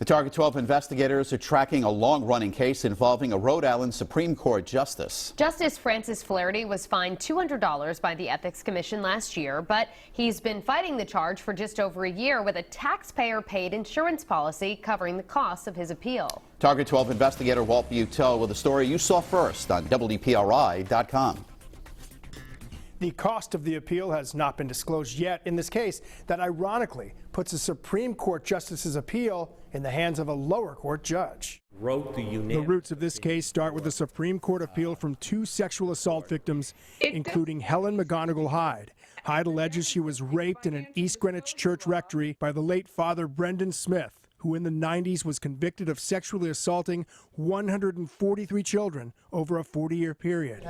The Target 12 investigators are tracking a long-running case involving a Rhode Island Supreme Court justice. Justice Francis Flaherty was fined $200 by the Ethics Commission last year, but he's been fighting the charge for just over a year with a taxpayer-paid insurance policy covering the costs of his appeal. Target 12 investigator Walt Buteau with a story you saw first on WPRI.com. The cost of the appeal has not been disclosed yet in this case that ironically puts a Supreme Court justice's appeal in the hands of a lower court judge. The roots of this case start with a Supreme Court appeal from two sexual assault victims, including Helen McGonigal Hyde. Hyde alleges she was raped in an East Greenwich church rectory by the late Father Brendan Smith, who in the 90s was convicted of sexually assaulting 143 children over a 40-year period.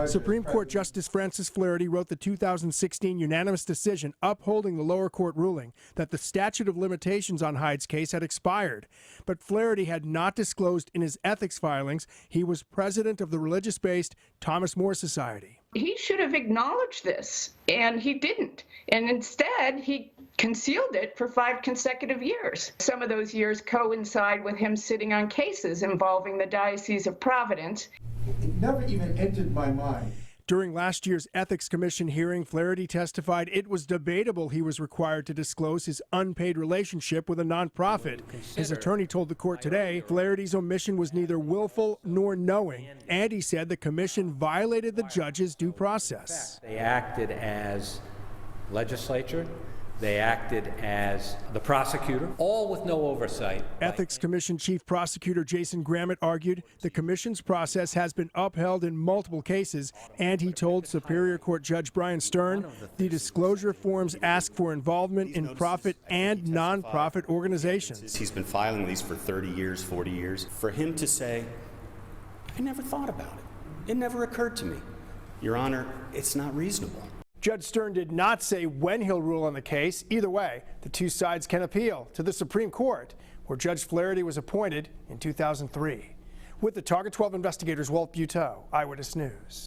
Supreme Court Justice Francis Flaherty wrote the 2016 unanimous decision upholding the lower court ruling that the statute of limitations on Hyde's case had expired. But Flaherty had not disclosed in his ethics filings he was president of the religious-based Thomas More Society. He should have acknowledged this, and he didn't. And instead, he concealed it for 5 consecutive years. Some of those years coincide with him sitting on cases involving the Diocese of Providence. It never even entered my mind. During last year's Ethics Commission hearing, Flaherty testified it was debatable he was required to disclose his unpaid relationship with a nonprofit. His attorney told the court today Flaherty's omission was neither willful nor knowing, and he said the commission violated the judge's due process. They acted as legislature. They acted as the prosecutor, all with no oversight. Ethics Commission Chief Prosecutor Jason Grammett argued the commission's process has been upheld in multiple cases, and he told Superior Court Judge Brian Stern the disclosure forms ask for involvement in profit and nonprofit organizations. He's been filing these for 30 years, 40 years. For him to say, I never thought about it. It never occurred to me. Your Honor, it's not reasonable. Judge Stern did not say when he'll rule on the case. Either way, the two sides can appeal to the Supreme Court, where Judge Flaherty was appointed in 2003. With the Target 12 investigators, Walt Buteau, Eyewitness News.